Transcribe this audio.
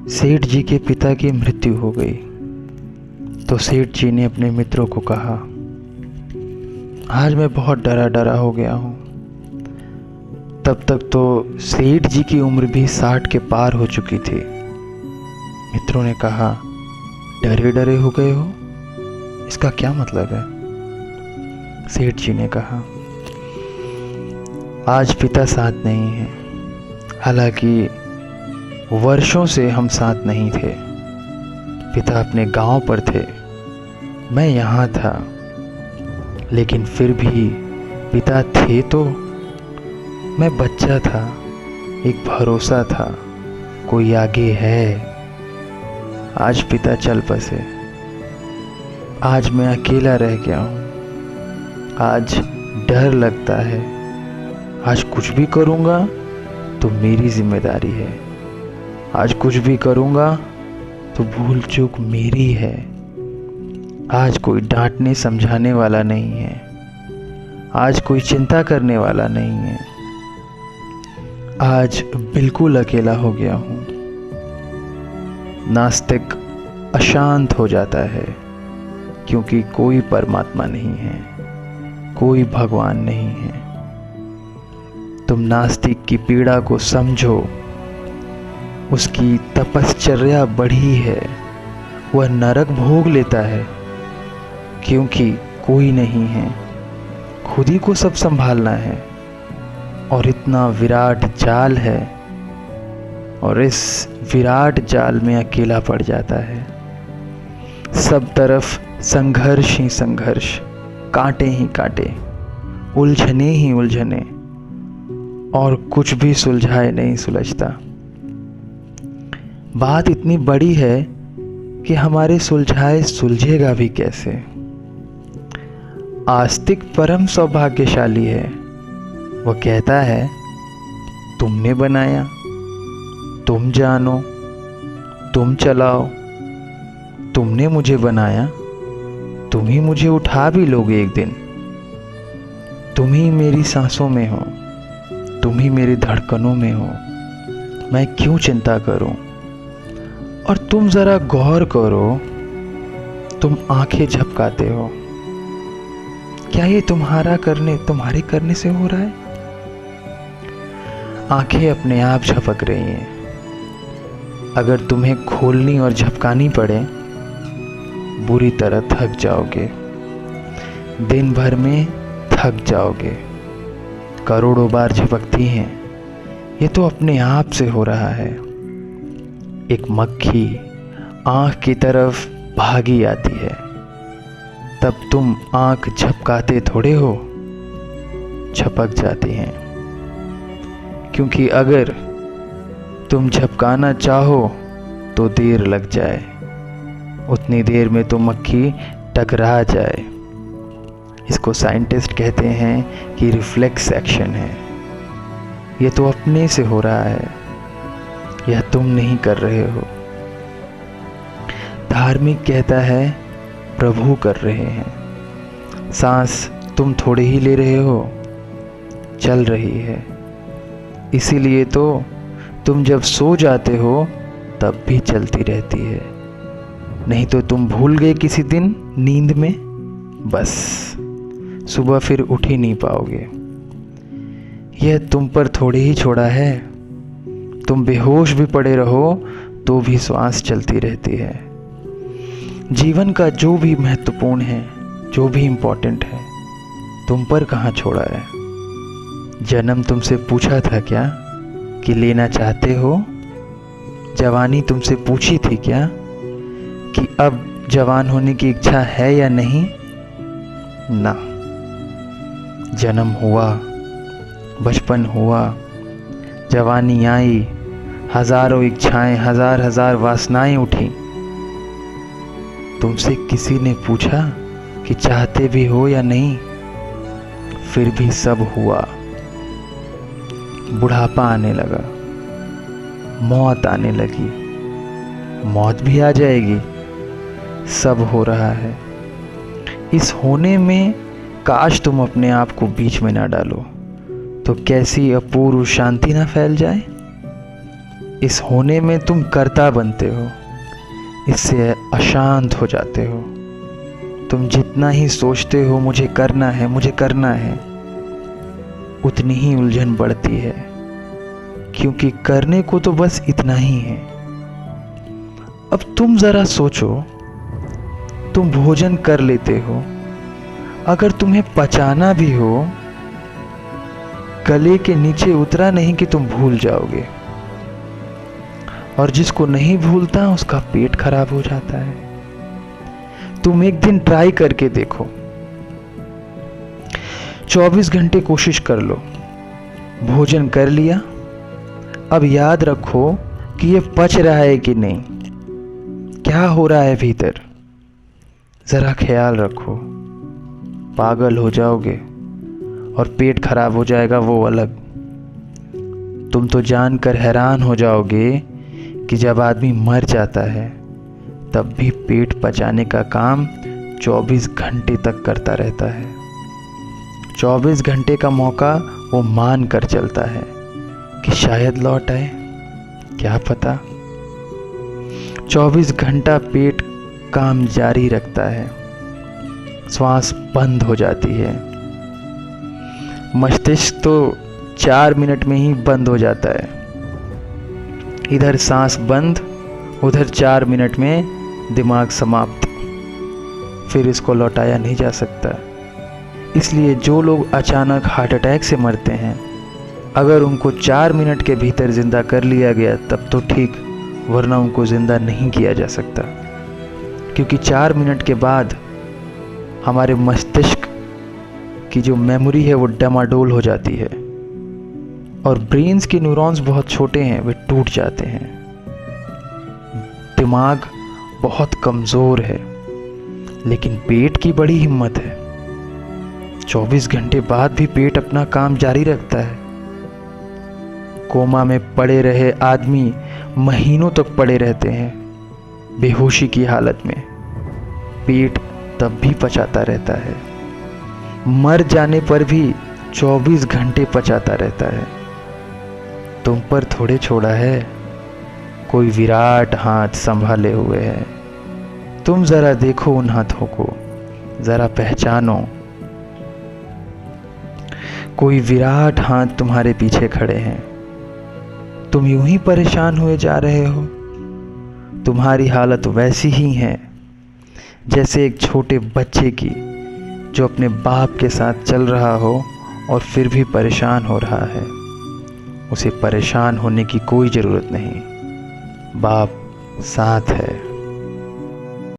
सेठ जी के पिता की मृत्यु हो गई तो सेठ जी ने अपने मित्रों को कहा, आज मैं बहुत डरा डरा हो गया हूँ। तब तक तो सेठ जी की उम्र भी 60 के पार हो चुकी थी। मित्रों ने कहा, डरे डरे हो गए हो, इसका क्या मतलब है? सेठ जी ने कहा, आज पिता साथ नहीं है। हालांकि वर्षों से हम साथ नहीं थे। पिता अपने गांव पर थे, मैं यहाँ था, लेकिन फिर भी पिता थे तो मैं बच्चा था। एक भरोसा था, कोई आगे है। आज पिता चल बसे, आज मैं अकेला रह गया हूँ। आज डर लगता है, आज कुछ भी करूँगा तो मेरी जिम्मेदारी है। आज कुछ भी करूँगा तो भूल चूक मेरी है। आज कोई डांटने समझाने वाला नहीं है। आज कोई चिंता करने वाला नहीं है। आज बिल्कुल अकेला हो गया हूँ। नास्तिक अशांत हो जाता है क्योंकि कोई परमात्मा नहीं है, कोई भगवान नहीं है। तुम नास्तिक की पीड़ा को समझो। उसकी तपश्चर्या बढ़ी है, वह नरक भोग लेता है क्योंकि कोई नहीं है, खुद ही को सब संभालना है। और इतना विराट जाल है और इस विराट जाल में अकेला पड़ जाता है। सब तरफ संघर्ष ही संघर्ष, कांटे ही कांटे, उलझने ही उलझने, और कुछ भी सुलझाए नहीं सुलझता। बात इतनी बड़ी है कि हमारे सुलझाए सुलझेगा भी कैसे। आस्तिक परम सौभाग्यशाली है। वह कहता है, तुमने बनाया, तुम जानो, तुम चलाओ, तुमने मुझे बनाया, तुम ही मुझे उठा भी लोगे एक दिन। तुम ही मेरी सांसों में हो, तुम ही मेरी धड़कनों में हो। मैं क्यों चिंता करूं? और तुम जरा गौर करो, तुम आंखें झपकाते हो, क्या ये तुम्हारे करने से हो रहा है? आंखें अपने आप झपक रही हैं। अगर तुम्हें खोलनी और झपकानी पड़े, बुरी तरह थक जाओगे। दिन भर में थक जाओगे। करोड़ों बार झपकती हैं, ये तो अपने आप से हो रहा है। एक मक्खी आँख की तरफ भागी आती है, तब तुम आँख झपकाते थोड़े हो, झपक जाती हैं। क्योंकि अगर तुम झपकाना चाहो तो देर लग जाए, उतनी देर में तो मक्खी टकरा जाए। इसको साइंटिस्ट कहते हैं कि रिफ्लेक्स एक्शन है। यह तो अपने से हो रहा है, यह तुम नहीं कर रहे हो। धार्मिक कहता है प्रभु कर रहे हैं। सांस तुम थोड़े ही ले रहे हो, चल रही है। इसीलिए तो तुम जब सो जाते हो तब भी चलती रहती है। नहीं तो तुम भूल गए किसी दिन नींद में, बस सुबह फिर उठ ही नहीं पाओगे। यह तुम पर थोड़ी ही छोड़ा है। तुम बेहोश भी पड़े रहो तो भी श्वास चलती रहती है। जीवन का जो भी महत्वपूर्ण है, जो भी इम्पोर्टेंट है, तुम पर कहाँ छोड़ा है? जन्म तुमसे पूछा था क्या कि लेना चाहते हो? जवानी तुमसे पूछी थी क्या कि अब जवान होने की इच्छा है या नहीं? ना। जन्म हुआ, बचपन हुआ, जवानी आई, हजारों इच्छाएं, हजार वासनाएं उठी। तुमसे किसी ने पूछा कि चाहते भी हो या नहीं? फिर भी सब हुआ। बुढ़ापा आने लगा, मौत आने लगी, मौत भी आ जाएगी। सब हो रहा है। इस होने में काश तुम अपने आप को बीच में ना डालो, तो कैसी अपूर्व शांति ना फैल जाए। इस होने में तुम कर्ता बनते हो, इससे अशांत हो जाते हो। तुम जितना ही सोचते हो मुझे करना है, मुझे करना है, उतनी ही उलझन बढ़ती है, क्योंकि करने को तो बस इतना ही है। अब तुम जरा सोचो, तुम भोजन कर लेते हो, अगर तुम्हें पचाना भी हो, गले के नीचे उतरा नहीं कि तुम भूल जाओगे, और जिसको नहीं भूलता उसका पेट खराब हो जाता है। तुम एक दिन ट्राई करके देखो, 24 घंटे कोशिश कर लो, भोजन कर लिया, अब याद रखो कि ये पच रहा है कि नहीं, क्या हो रहा है भीतर, जरा ख्याल रखो। पागल हो जाओगे और पेट खराब हो जाएगा वो अलग। तुम तो जानकर हैरान हो जाओगे कि जब आदमी मर जाता है तब भी पेट पचाने का काम 24 घंटे तक करता रहता है। 24 घंटे का मौका वो मान कर चलता है कि शायद लौट आए, क्या पता। 24 घंटा पेट काम जारी रखता है, श्वास बंद हो जाती है, मस्तिष्क तो 4 मिनट में ही बंद हो जाता है। इधर सांस बंद, उधर 4 मिनट में दिमाग समाप्त, फिर इसको लौटाया नहीं जा सकता। इसलिए जो लोग अचानक हार्ट अटैक से मरते हैं, अगर उनको 4 मिनट के भीतर जिंदा कर लिया गया तब तो ठीक, वरना उनको जिंदा नहीं किया जा सकता, क्योंकि 4 मिनट के बाद हमारे मस्तिष्क की जो मेमोरी है वो डमाडोल हो जाती है, और ब्रेन्स के न्यूरॉन्स बहुत छोटे हैं, वे टूट जाते हैं। दिमाग बहुत कमज़ोर है, लेकिन पेट की बड़ी हिम्मत है। 24 घंटे बाद भी पेट अपना काम जारी रखता है। कोमा में पड़े रहे आदमी महीनों तक पड़े रहते हैं बेहोशी की हालत में, पेट तब भी पचाता रहता है। मर जाने पर भी 24 घंटे पचाता रहता है। तुम पर थोड़े छोड़ा है, कोई विराट हाथ संभाले हुए है। तुम जरा देखो उन हाथों को, जरा पहचानो, कोई विराट हाथ तुम्हारे पीछे खड़े हैं। तुम यूं ही परेशान हुए जा रहे हो। तुम्हारी हालत वैसी ही है जैसे एक छोटे बच्चे की जो अपने बाप के साथ चल रहा हो और फिर भी परेशान हो रहा है। उसे परेशान होने की कोई ज़रूरत नहीं, बाप साथ है।